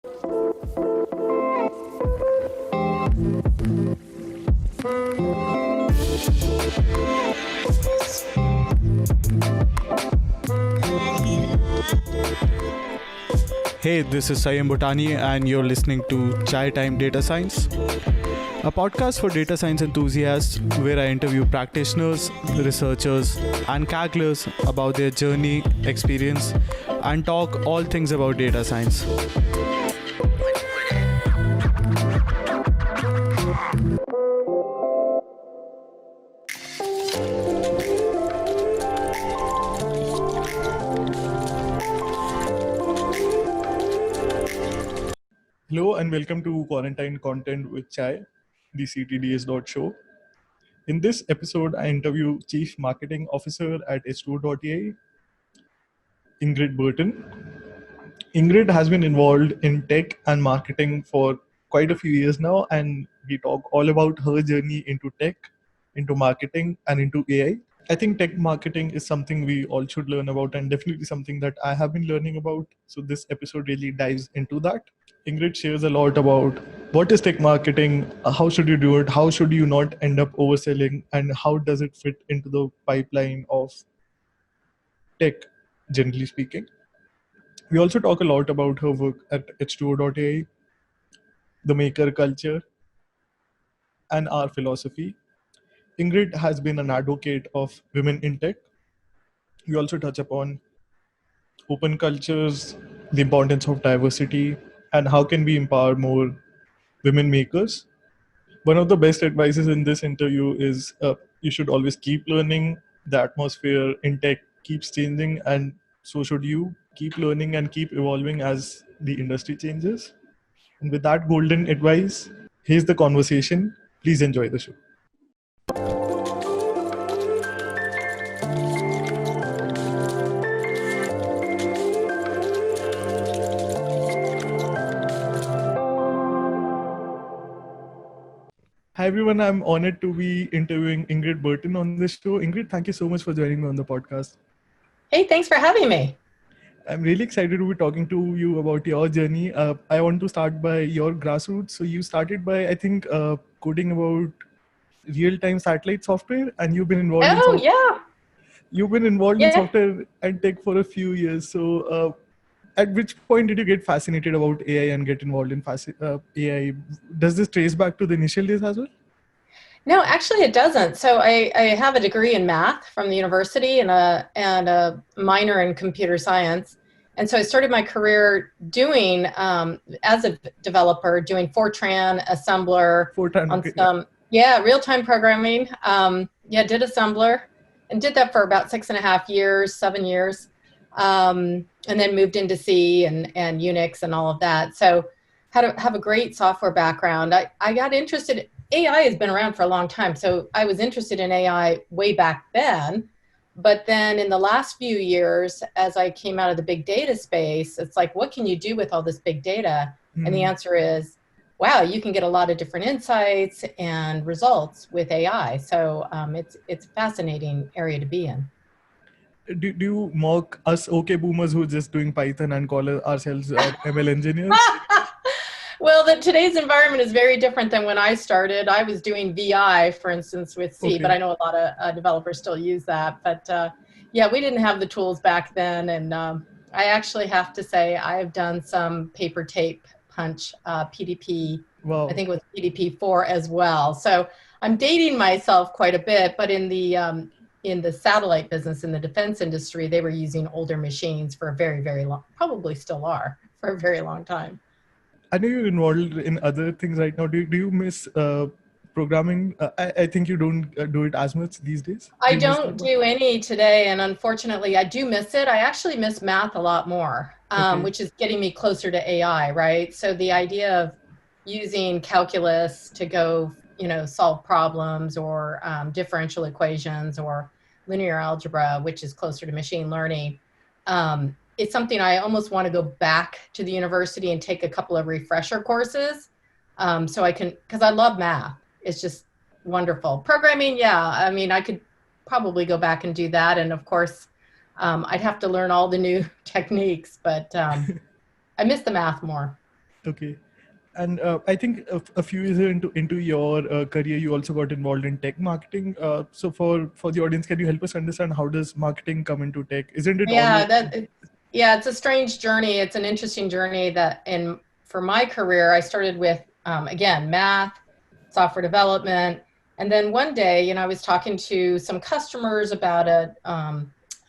Hey, this is Sanyam Bhutani, and you're listening to Chai Time Data Science, a podcast for data science enthusiasts where I interview practitioners, researchers, and Kagglers about their journey, experience, and talk all things about data science. Hello and welcome to Quarantine Content with Chai, the CTDS.Show. In this episode, I interview Chief Marketing Officer at H2O.ai, Ingrid Burton. Ingrid has been involved in tech and marketing for quite a few years now, and we talk all about her journey into tech, into marketing, and into AI. I think tech marketing is something we all should learn about, and definitely something that I have been learning about. So this episode really dives into that. Ingrid shares a lot about what is tech marketing, how should you do it, how should you not end up overselling, and how does it fit into the pipeline of tech, generally speaking. We also talk a lot about her work at H2O.ai, the maker culture, and our philosophy. Ingrid has been an advocate of women in tech. We also touch upon open cultures, the importance of diversity, and how can we empower more women makers. One of the best advices in this interview is you should always keep learning. The atmosphere in tech keeps changing, and so should you. Keep learning and keep evolving as the industry changes. And with that golden advice, here's the conversation. Please enjoy the show. Hi everyone, I'm honored to be interviewing Ingrid Burton on this show. Ingrid, thank you so much for joining me on the podcast. Hey, thanks for having me. I'm really excited to be talking to you about your journey. I want to start by your grassroots. So you started by, I think, coding about real-time satellite software, and you've been involved in software and tech for a few years. So at which point did you get fascinated about AI and get involved in AI? Does this trace back to the initial days as well? No, actually it doesn't. So I have a degree in math from the university and a minor in computer science. And so I started my career doing, as a developer, doing Fortran, assembler, real-time programming. Did assembler and did that for about 6.5 years, 7 years. And then moved into C and Unix and all of that. So have a great software background. I got interested. AI has been around for a long time. So I was interested in AI way back then. But then in the last few years, as I came out of the big data space, it's like, what can you do with all this big data? And the answer is, wow, you can get a lot of different insights and results with AI. So it's a fascinating area to be in. Do you mock us okay boomers who are just doing Python and call ourselves ML engineers? Well, today's environment is very different than when I started. I was doing VI, for instance, with C, but I know a lot of developers still use that. But we didn't have the tools back then. And I actually have to say I've done some paper tape punch PDP. Wow. I think it was PDP-4 as well. So I'm dating myself quite a bit, but in the satellite business, in the defense industry, they were using older machines for a very, very long, probably still are, for a very long time. I know you're involved in other things right now. Do you miss programming? I think you don't do it as much these days. I don't do any today, and unfortunately, I do miss it. I actually miss math a lot more, which is getting me closer to AI, right? So the idea of using calculus to go, solve problems or differential equations or linear algebra, which is closer to machine learning. It's something I almost want to go back to the university and take a couple of refresher courses. So I can, because I love math. It's just wonderful. Programming, I could probably go back and do that. And of course, I'd have to learn all the new techniques, but I miss the math more. Okay. And I think a few years into your career, you also got involved in tech marketing. So for the audience, can you help us understand how does marketing come into tech? Isn't it always? Yeah, it's a strange journey. It's an interesting journey that for my career, I started with, again, math, software development. And then one day, I was talking to some customers about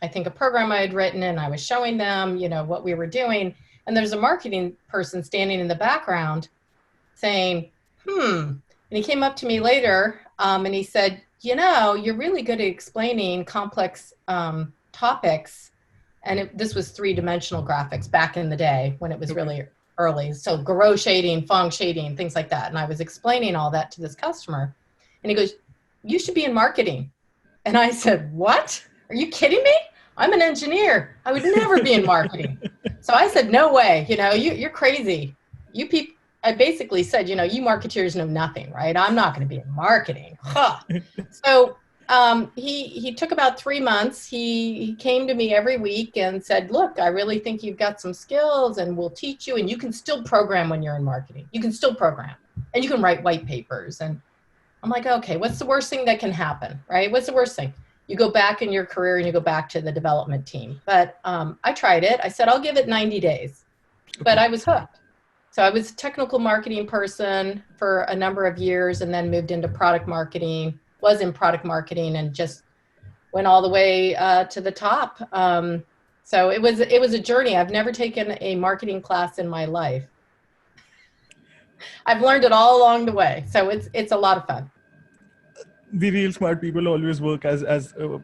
I think a program I had written, and I was showing them, what we were doing. And there's a marketing person standing in the background saying, and he came up to me later, and he said, you're really good at explaining complex topics. And this was 3-dimensional graphics back in the day when it was really early. So Garot shading, Phong shading, things like that. And I was explaining all that to this customer. And he goes, you should be in marketing. And I said, what? Are you kidding me? I'm an engineer. I would never be in marketing. So I said, no way. You're crazy. You people. I basically said, you marketeers know nothing, right? I'm not going to be in marketing. So he took about 3 months. He came to me every week and said, look, I really think you've got some skills and we'll teach you, and you can still program when you're in marketing. You can still program and you can write white papers. And I'm like, okay, what's the worst thing that can happen, right? What's the worst thing? You go back in your career and you go back to the development team. But I tried it. I said, I'll give it 90 days, but I was hooked. So I was a technical marketing person for a number of years and then moved into product marketing, was in product marketing, and just went all the way to the top. So it was a journey. I've never taken a marketing class in my life. I've learned it all along the way. So it's a lot of fun. The real smart people always work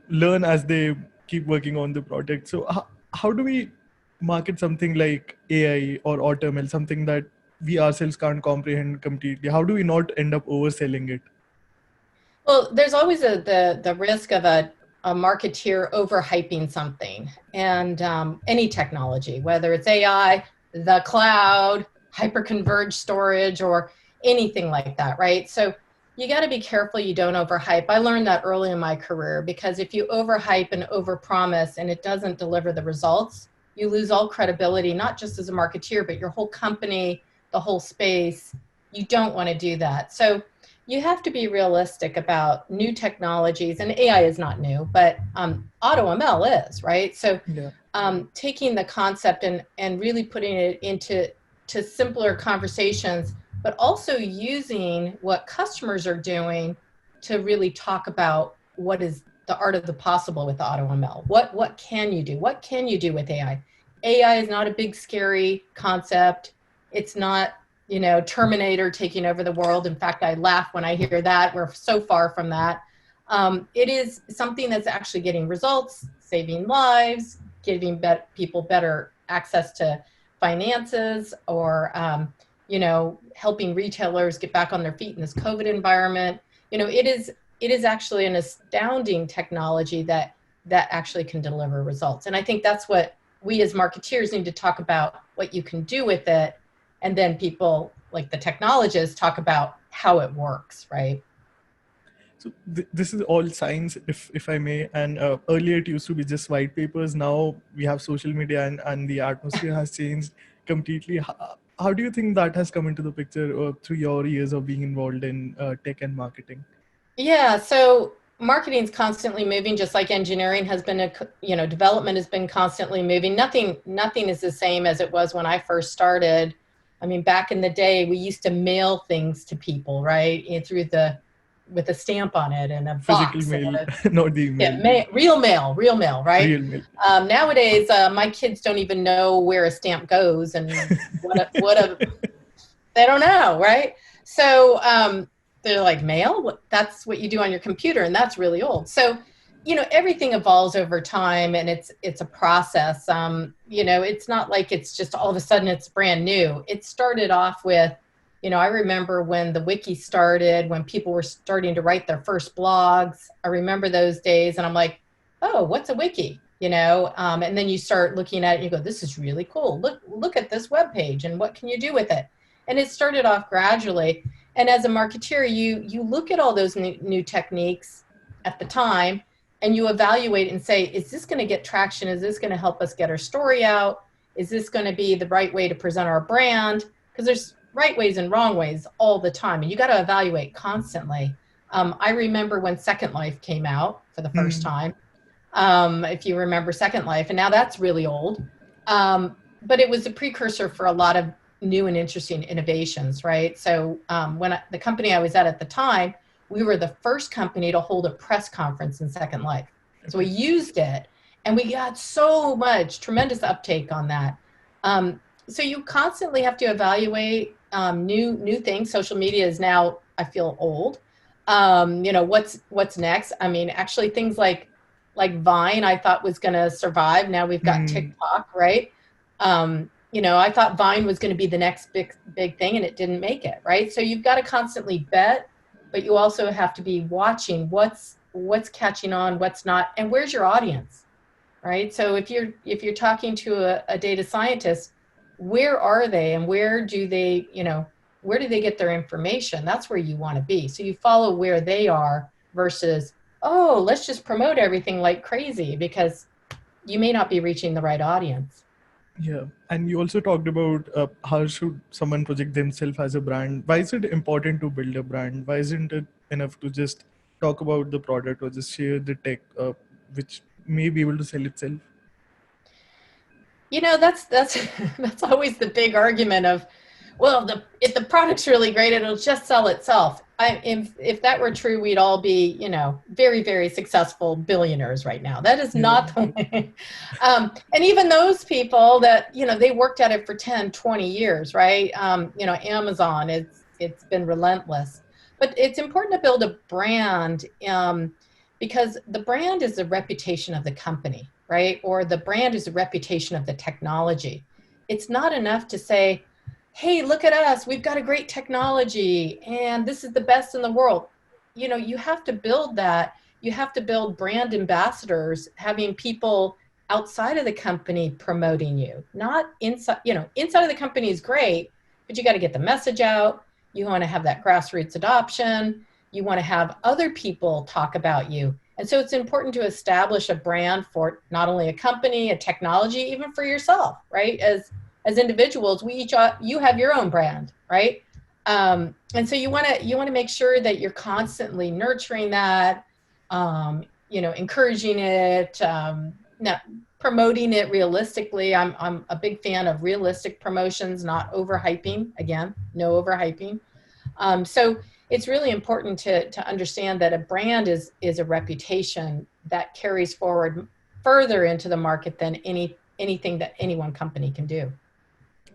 learn as they keep working on the product. So how do we market something like AI or AutoML, something that we ourselves can't comprehend completely? How do we not end up overselling it? Well, there's always the risk of a marketeer overhyping something, and any technology, whether it's AI, the cloud, hyperconverged storage, or anything like that, right? So you got to be careful you don't overhype. I learned that early in my career, because if you overhype and overpromise and it doesn't deliver the results, you lose all credibility, not just as a marketeer, but your whole company, the whole space. You don't want to do that. So you have to be realistic about new technologies, and AI is not new, but AutoML is, right? So taking the concept and really putting it into simpler conversations, but also using what customers are doing to really talk about what is the art of the possible with AutoML. What can you do? What can you do with AI? AI is not a big, scary concept. It's not, Terminator taking over the world. In fact, I laugh when I hear that. We're so far from that. It is something that's actually getting results, saving lives, giving people better access to finances, or helping retailers get back on their feet in this COVID environment. It is actually an astounding technology that actually can deliver results. And I think that's what we as marketeers need to talk about, what you can do with it. And then people like the technologists talk about how it works, right? So this is all science, if I may. And earlier it used to be just white papers. Now we have social media, and the atmosphere has changed completely. How do you think that has come into the picture through your years of being involved in tech and marketing? Yeah, so marketing is constantly moving, just like engineering has been. Development has been constantly moving. Nothing is the same as it was when I first started. I mean, back in the day, we used to mail things to people, right? With a stamp on it and a Physical box. mail, not the email. Yeah, real mail, right? Real mail. Nowadays, my kids don't even know where a stamp goes, and they don't know, right? So they're like, mail? That's what you do on your computer, and that's really old. So, everything evolves over time, and it's a process. It's not like it's just all of a sudden it's brand new. It started off with, I remember when the wiki started, when people were starting to write their first blogs. I remember those days, and I'm like, oh, what's a wiki? And then you start looking at it and you go, this is really cool. Look at this web page, and what can you do with it? And it started off gradually. And as a marketeer, you look at all those new techniques at the time, and you evaluate and say, is this going to get traction? Is this going to help us get our story out? Is this going to be the right way to present our brand? because there's right ways and wrong ways all the time, and you got to evaluate constantly. I remember when Second Life came out for the first Hmm. time, if you remember Second Life, and now that's really old. But it was a precursor for a lot of new and interesting innovations, right? So the company I was at the time, we were the first company to hold a press conference in Second Life. So we Okay. used it, and we got so much tremendous uptake on that. So you constantly have to evaluate new things. Social media is now, I feel, old. What's next? I mean, actually, things like Vine, I thought was going to survive. Now we've got Hmm. TikTok, right? I thought Vine was going to be the next big thing, and it didn't make it, right? So you've got to constantly bet, but you also have to be watching what's catching on, what's not, and where's your audience, right? So if you're talking to a data scientist, where are they, and where do they get their information? That's where you want to be. So you follow where they are versus, oh, let's just promote everything like crazy, because you may not be reaching the right audience. Yeah, and you also talked about how should someone project themselves as a brand. Why is it important to build a brand? Why isn't it enough to just talk about the product or just share the tech, which may be able to sell itself? That's that's always the big argument of, well, if the product's really great, it'll just sell itself. If that were true, we'd all be, very, very successful billionaires right now. That is Yeah. not the way. And even those people that, they worked at it for 10, 20 years, right? Amazon, it's been relentless. But it's important to build a brand, because the brand is the reputation of the company, right? Or the brand is the reputation of the technology. It's not enough to say, hey, look at us, we've got a great technology and this is the best in the world. You have to build that. You have to build brand ambassadors, having people outside of the company promoting you, not inside. Inside of the company is great, but you got to get the message out. You want to have that grassroots adoption. You want to have other people talk about you. And so it's important to establish a brand for not only a company, a technology, even for yourself, right? As individuals, you have your own brand, right? And so you want to make sure that you're constantly nurturing that, encouraging it, now, promoting it realistically. I'm a big fan of realistic promotions, not overhyping. Again, no overhyping. So it's really important to understand that a brand is a reputation that carries forward further into the market than anything that any one company can do.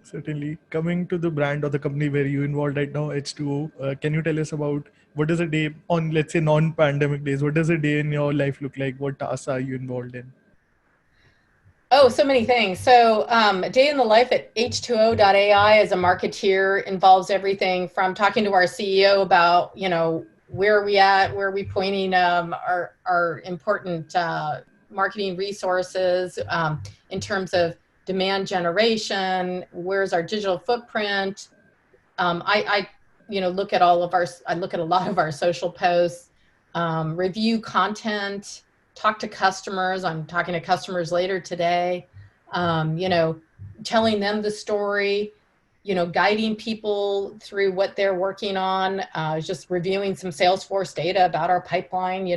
Certainly. Coming to the brand or the company where you're involved right now, H2O, can you tell us about what does a day on, let's say, non-pandemic days, what does a day in your life look like? What tasks are you involved in? Oh, so many things. So, a day in the life at H2O.ai as a marketeer involves everything from talking to our CEO about, where are we at, where are we pointing our important marketing resources, in terms of demand generation, where's our digital footprint. I look at I look at a lot of our social posts, review content, talk to customers. I'm talking to customers later today, um, you know, telling them the story, guiding people through what they're working on, just reviewing some Salesforce data about our pipeline.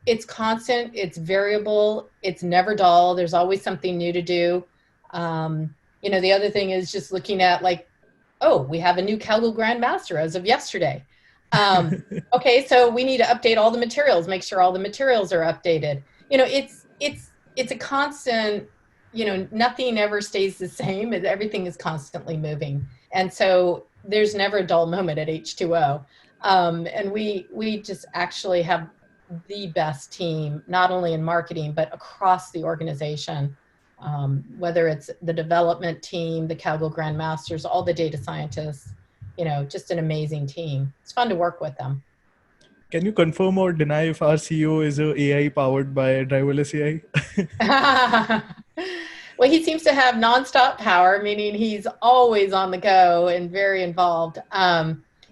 It's constant, it's variable, it's never dull. There's always something new to do. The other thing is just looking at, like, oh, we have a new Kaggle Grandmaster as of yesterday. Okay, so we need to update all the materials, make sure all the materials are updated. It's a constant, nothing ever stays the same. Everything is constantly moving. And so there's never a dull moment at H2O. And we just actually have the best team, not only in marketing, but across the organization. Whether it's the development team, the Kaggle Grandmasters, all the data scientists, just an amazing team. It's fun to work with them. Can you confirm or deny if our CEO is a AI powered by driverless AI? Well, he seems to have nonstop power, meaning he's always on the go and very involved.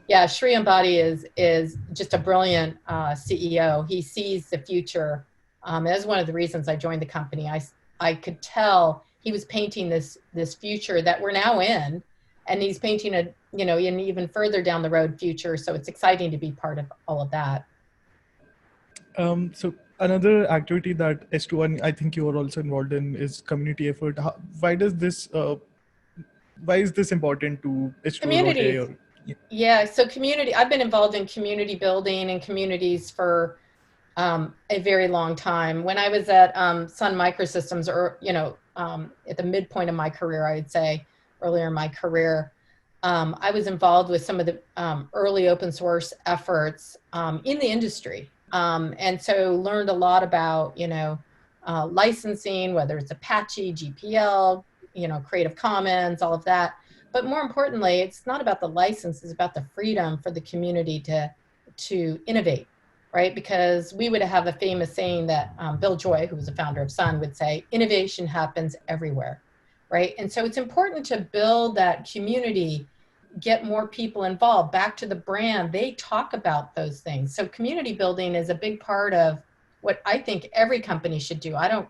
Yeah, Sri Ambati is just a brilliant CEO. He sees the future. That's one of the reasons I joined the company. I could tell he was painting this future that we're now in. and he's painting an even further down the road future. So it's exciting to be part of all of that. So another activity that S2 I think you are also involved in is community effort. Why is this important to H2O.ai? Communities. Yeah, so community, I've been involved in community building and communities for a very long time. When I was at Sun Microsystems, or at the midpoint of my career, I'd say earlier in my career, I was involved with some of the early open source efforts in the industry, and so learned a lot about licensing, whether it's Apache, GPL, Creative Commons, all of that. But more importantly, it's not about the license; it's about the freedom for the community to innovate. Right? Because we would have a famous saying that Bill Joy, who was the founder of Sun, would say, innovation happens everywhere. Right? And so it's important to build that community, get more people involved. Back to the brand, they talk about those things. So community building is a big part of what I think every company should do. I don't,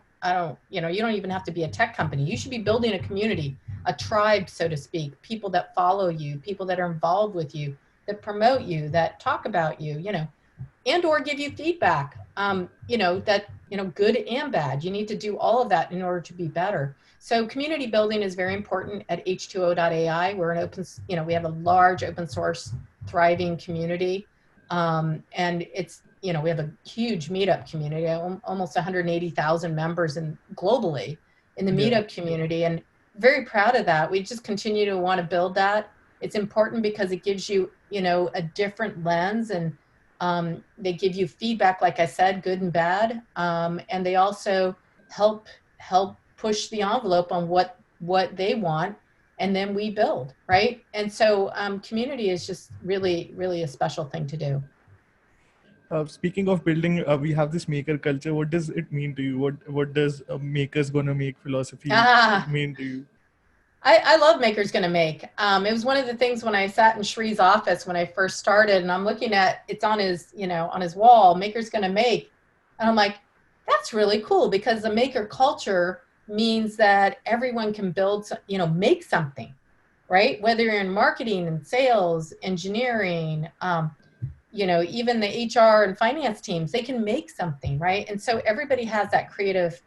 you don't even have to be a tech company. You should be building a community, a tribe, so to speak, people that follow you, people that are involved with you, that promote you, that talk about you, and or give you feedback, good and bad. You need to do all of that in order to be better. So community building is very important at H2O.ai. We're an open, we have a large open source thriving community. And it's, we have a huge meetup community, almost 180,000 members globally in the meetup community. And very proud of that. We just continue to want to build that. It's important because it gives you, a different lens, and they give you feedback, like I said, good and bad. And they also help push the envelope on what they want. And then we build, right? And so community is just really, really a special thing to do. Speaking of building, we have this maker culture. What does it mean to you? What does makers gonna make philosophy mean to you? I love Maker's Gonna Make. It was one of the things when I sat in Shree's office when I first started, and I'm looking at, it's on his, on his wall, Maker's Gonna Make. And I'm like, that's really cool, because the maker culture means that everyone can build, make something, right? Whether you're in marketing and sales, engineering, even the HR and finance teams, they can make something, right? And so everybody has that creative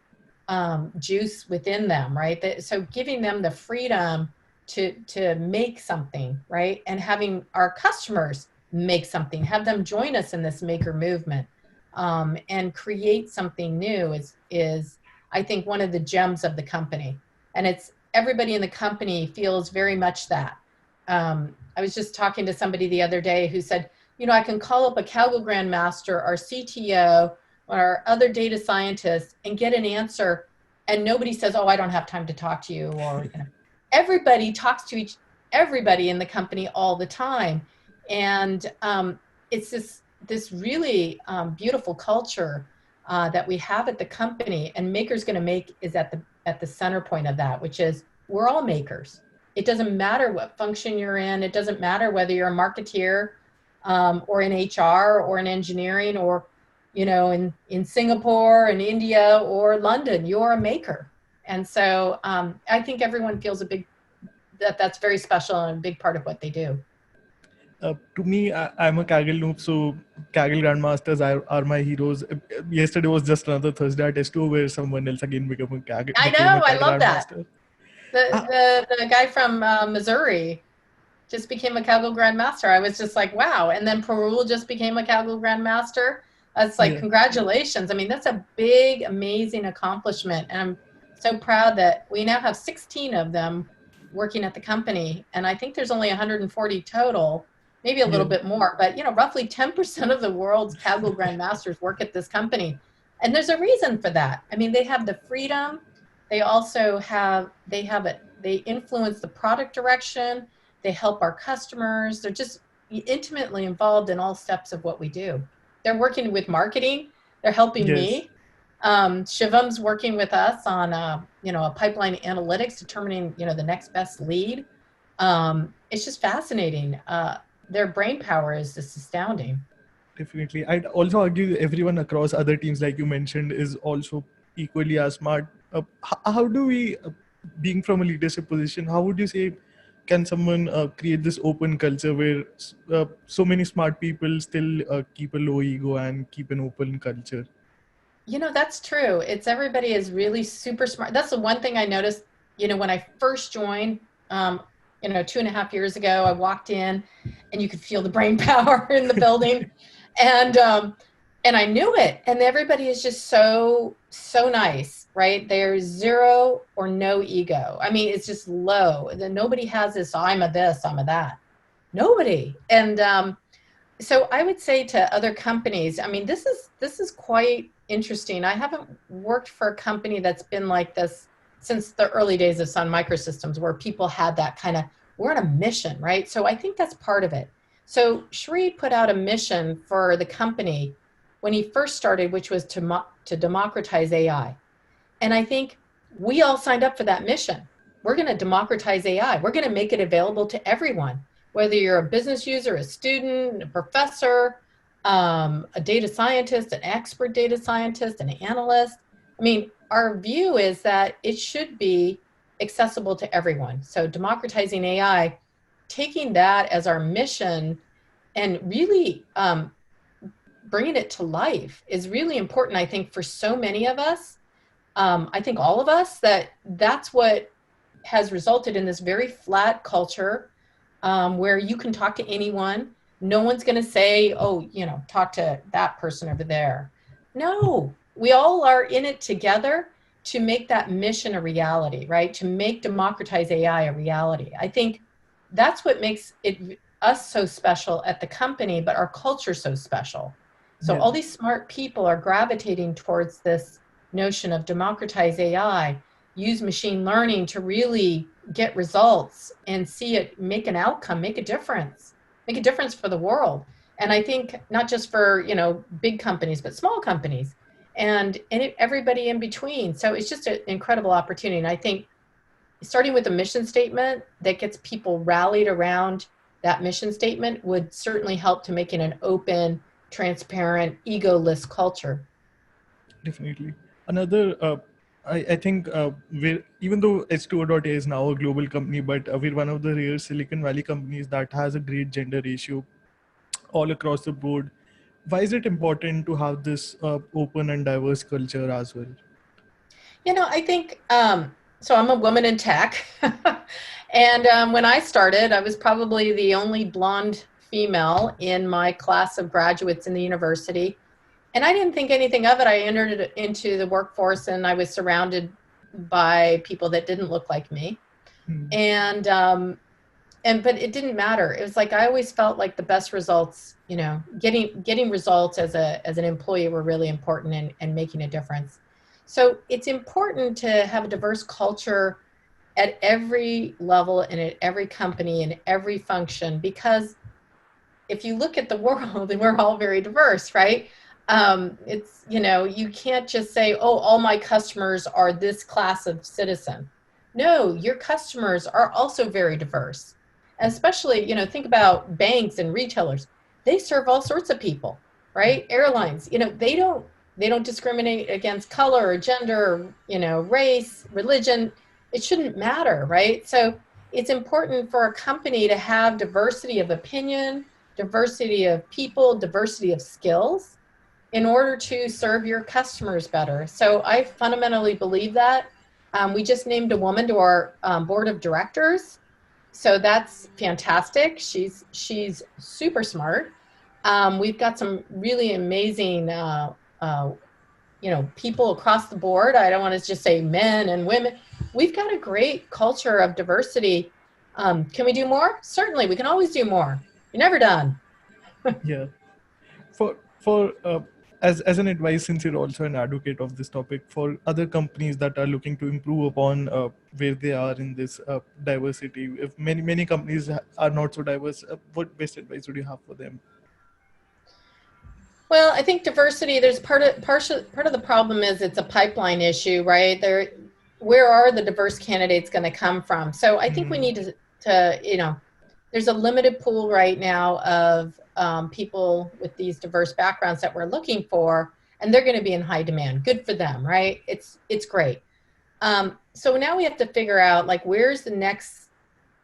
juice within them, right? So giving them the freedom to make something, right? And having our customers make something, have them join us in this maker movement, and create something new is I think one of the gems of the company. And it's everybody in the company feels very much that. I was just talking to somebody the other day who said, I can call up a Kaggle Grandmaster, our CTO, or other data scientists and get an answer, and nobody says, oh, I don't have time to talk to you. Or everybody talks to everybody in the company all the time. And it's this really beautiful culture that we have at the company, and Maker's Gonna Make is at the center point of that, which is we're all makers. It doesn't matter what function you're in. It doesn't matter whether you're a marketeer or in HR or in engineering, or in Singapore and India or London, you're a maker. And so I think everyone feels that's very special and a big part of what they do. To me, I'm a Kaggle noob, so Kaggle Grandmasters are my heroes. Yesterday was just another Thursday at S2 where someone else again became a Kaggle I love Grandmaster. that. The guy from Missouri just became a Kaggle Grandmaster. I was just like, wow. And then Parul just became a Kaggle Grandmaster. That's like, congratulations. I mean, that's a big, amazing accomplishment. And I'm so proud that we now have 16 of them working at the company. And I think there's only 140 total, maybe a little bit more, but roughly 10% of the world's Kaggle Grandmasters work at this company. And there's a reason for that. I mean, they have the freedom. They also they influence the product direction. They help our customers. They're just intimately involved in all steps of what we do. They're working with marketing. They're helping me. Shivan's working with us on a pipeline analytics, determining the next best lead. It's just fascinating. Their brain power is just astounding. Definitely. I'd also argue everyone across other teams, like you mentioned, is also equally as smart. How do we, being from a leadership position, how would you say can someone create this open culture where so many smart people still keep a low ego and keep an open culture? That's true. Everybody is really super smart. That's the one thing I noticed, when I first joined, 2.5 years ago, I walked in and you could feel the brain power in the building. And, and I knew it. And everybody is just so, so nice, right? There's zero or no ego. I mean, it's just low. And then nobody has this, I'm a this, I'm a that. Nobody. And, so I would say to other companies, I mean, this is quite interesting. I haven't worked for a company that's been like this since the early days of Sun Microsystems, where people had that kind of, we're on a mission, right? So I think that's part of it. So Sri put out a mission for the company when he first started, which was to democratize AI. And I think we all signed up for that mission. We're going to democratize AI. We're going to make it available to everyone, whether you're a business user, a student, a professor, a data scientist, an expert data scientist, an analyst. I mean, our view is that it should be accessible to everyone. So democratizing AI, taking that as our mission and really bringing it to life is really important, I think, for so many of us. I think all of us, that's what has resulted in this very flat culture where you can talk to anyone. No one's going to say, oh, talk to that person over there. No, we all are in it together to make that mission a reality, right? To make democratize AI a reality. I think that's what makes us so special at the company, but our culture so special. So all these smart people are gravitating towards this notion of democratize AI, use machine learning to really get results and see it make an outcome, make a difference for the world. And I think not just for, big companies, but small companies and everybody in between. So it's just an incredible opportunity. And I think starting with a mission statement that gets people rallied around that mission statement would certainly help to making an open, transparent, egoless culture. Definitely. Another, I think we're, even though H2O.ai is now a global company, but we're one of the rare Silicon Valley companies that has a great gender ratio all across the board. Why is it important to have this open and diverse culture as well? I think, so I'm a woman in tech. And when I started, I was probably the only blonde female in my class of graduates in the university. And I didn't think anything of it. I entered into the workforce and I was surrounded by people that didn't look like me. And but it didn't matter. It was like I always felt like the best results, getting results as an employee were really important and making a difference. So it's important to have a diverse culture at every level and at every company and every function, because if you look at the world, and we're all very diverse, right? It's, you can't just say, oh, all my customers are this class of citizen. No, your customers are also very diverse. Especially, think about banks and retailers. They serve all sorts of people, right? Airlines, they don't discriminate against color or gender, race, religion. It shouldn't matter, right? So it's important for a company to have diversity of opinion, diversity of people, diversity of skills in order to serve your customers better. So I fundamentally believe that. We just named a woman to our board of directors. So that's fantastic. She's super smart. We've got some really amazing, people across the board. I don't want to just say men and women. We've got a great culture of diversity. Can we do more? Certainly, we can always do more. You're never done. Yeah. For as an advice, since you're also an advocate of this topic, for other companies that are looking to improve upon where they are in this diversity, if many companies are not so diverse, what best advice would you have for them? Well, I think diversity, there's part of the problem is it's a pipeline issue, right? Where are the diverse candidates going to come from? So I think we need to there's a limited pool right now of people with these diverse backgrounds that we're looking for, and they're going to be in high demand. Good for them, right? It's great. So now we have to figure out, like, where's the next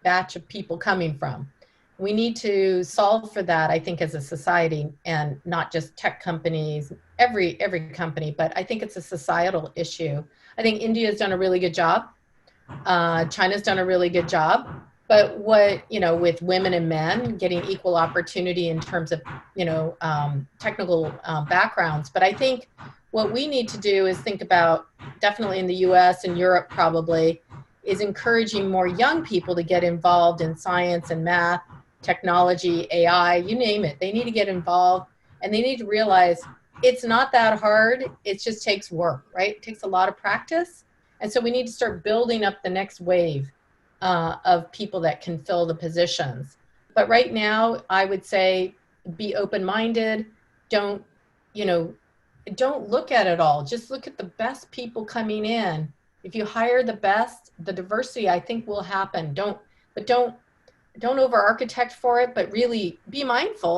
batch of people coming from. We need to solve for that, I think, as a society, and not just tech companies, every company, but I think it's a societal issue. I think India's done a really good job. China's done a really good job. But with women and men getting equal opportunity in terms of, technical backgrounds. But I think what we need to do is think about, definitely in the US and Europe probably, is encouraging more young people to get involved in science and math, technology, AI, you name it. They need to get involved, and they need to realize it's not that hard. It just takes work, right? It takes a lot of practice. And so we need to start building up the next wave of people that can fill the positions. But right now, I would say be open-minded. Don't look at it all. Just look at the best people coming in. If you hire the best, the diversity, I think, will happen. Don't over-architect for it, but really be mindful.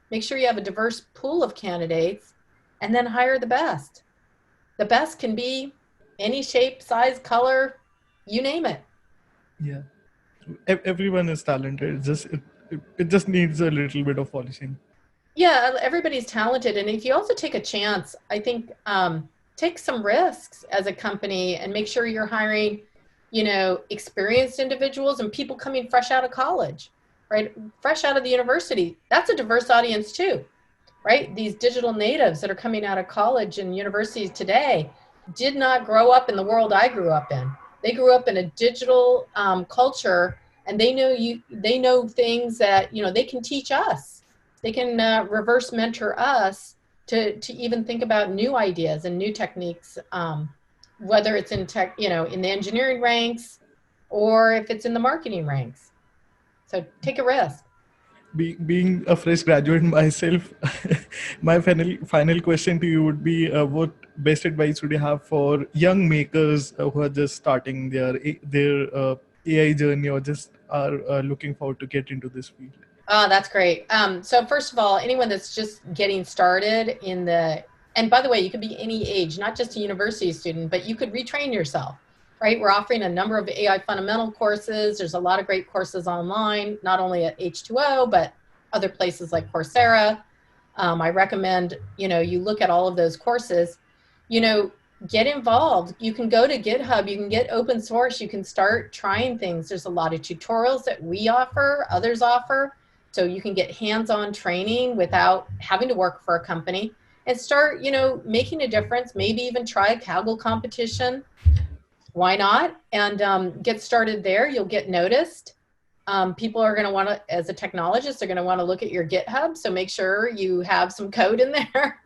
Make sure you have a diverse pool of candidates, and then hire the best. The best can be any shape, size, color, you name it. Yeah, everyone is talented. It just needs a little bit of polishing. Yeah, everybody's talented. And if you also take a chance, I think take some risks as a company and make sure you're hiring, experienced individuals and people coming fresh out of college, right? Fresh out of the university. That's a diverse audience too, right? These digital natives that are coming out of college and universities today did not grow up in the world I grew up in. They grew up in a digital culture, and they know things that, they can teach us. They can reverse mentor us to even think about new ideas and new techniques, whether it's in tech, in the engineering ranks, or if it's in the marketing ranks. So take a risk. Being a fresh graduate myself, my final question to you would be: what best advice would you have for young makers who are just starting their AI journey, or just are looking forward to get into this field? Oh, that's great. So first of all, anyone that's just getting started and by the way, you could be any age, not just a university student, but you could retrain yourself, right? We're offering a number of AI fundamental courses. There's a lot of great courses online, not only at H2O, but other places like Coursera. I recommend, you look at all of those courses, get involved. You can go to GitHub, you can get open source, you can start trying things. There's a lot of tutorials that we offer, others offer. So you can get hands-on training without having to work for a company and start, making a difference. Maybe even try a Kaggle competition. Why not? And get started there. You'll get noticed. People are going to want to, as a technologist, they're going to want to look at your GitHub. So make sure you have some code in there.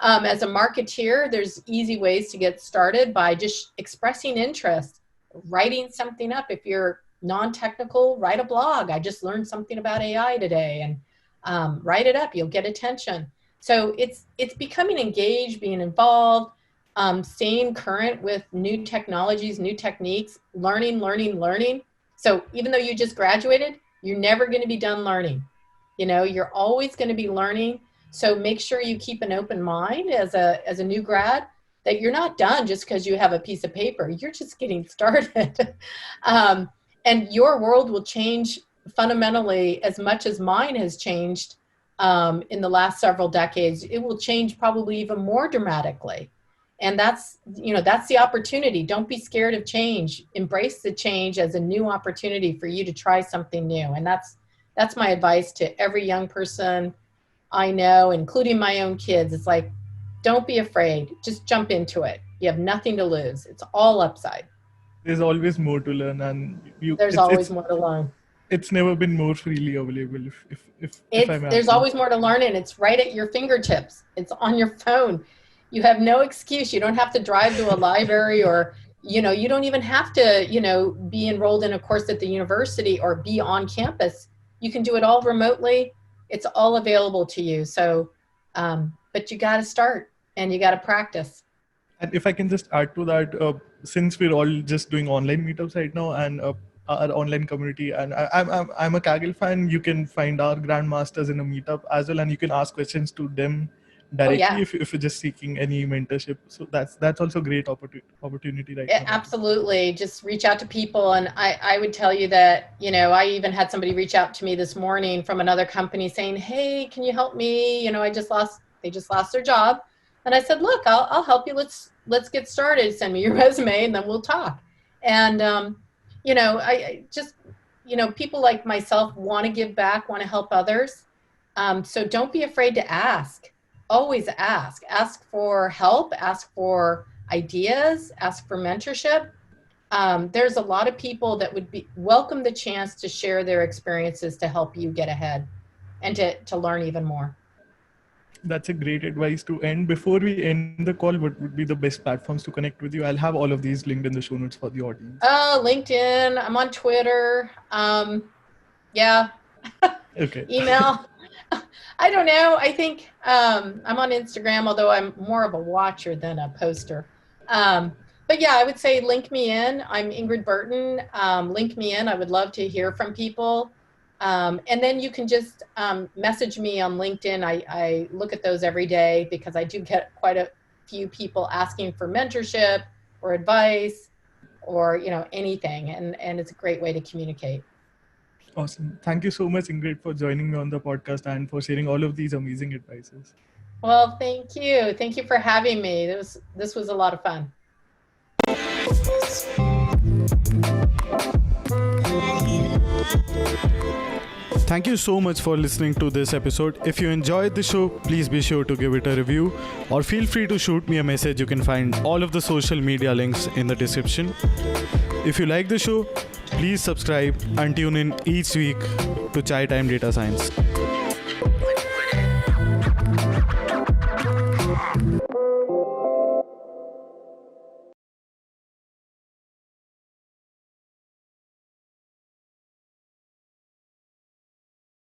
As a marketeer, there's easy ways to get started by just expressing interest, writing something up. If you're non-technical, write a blog. I just learned something about AI today, and write it up. You'll get attention. So it's becoming engaged, being involved, staying current with new technologies, new techniques, learning. So even though you just graduated, you're never going to be done learning. You're always going to be learning. So make sure you keep an open mind as a new grad, that you're not done just because you have a piece of paper. You're just getting started. And your world will change fundamentally as much as mine has changed in the last several decades. It will change probably even more dramatically. And that's the opportunity. Don't be scared of change. Embrace the change as a new opportunity for you to try something new. And that's my advice to every young person I know, including my own kids. It's like, don't be afraid. Just jump into it. You have nothing to lose. It's all upside. There's always more to learn, and there's always more to learn. It's never been more freely available. There's always more to learn, and it's right at your fingertips. It's on your phone. You have no excuse. You don't have to drive to a library, or you don't even have to be enrolled in a course at the university or be on campus. You can do it all remotely. It's all available to you. So, but you got to start and you got to practice. And if I can just add to that, since we're all just doing online meetups right now, and our online community, and I'm a Kaggle fan, you can find our grandmasters in a meetup as well, and you can ask questions to them directly yeah. if you're just seeking any mentorship. So that's also a great opportunity right now. Absolutely. Just reach out to people. And I would tell you that, I even had somebody reach out to me this morning from another company saying, hey, can you help me? They just lost their job. And I said, look, I'll help you. Let's get started. Send me your resume and then we'll talk. And, I just, people like myself want to give back, want to help others. So don't be afraid to ask. Always ask. Ask for help. Ask for ideas. Ask for mentorship. There's a lot of people that would welcome the chance to share their experiences to help you get ahead and to learn even more. That's a great advice to end. Before we end the call, what would be the best platforms to connect with you? I'll have all of these linked in the show notes for the audience. LinkedIn. I'm on Twitter. Yeah. Okay. Email. I don't know. I think I'm on Instagram, although I'm more of a watcher than a poster. But yeah, I would say link me in. I'm Ingrid Burton. Link me in. I would love to hear from people. And then you can just message me on LinkedIn. I look at those every day because I do get quite a few people asking for mentorship or advice or, anything. And it's a great way to communicate. Awesome. Thank you so much, Ingrid, for joining me on the podcast and for sharing all of these amazing advices. Well, thank you. Thank you for having me. This was a lot of fun. Thank you so much for listening to this episode. If you enjoyed the show, please be sure to give it a review or feel free to shoot me a message. You can find all of the social media links in the description. If you like the show, please subscribe and tune in each week to Chai Time Data Science.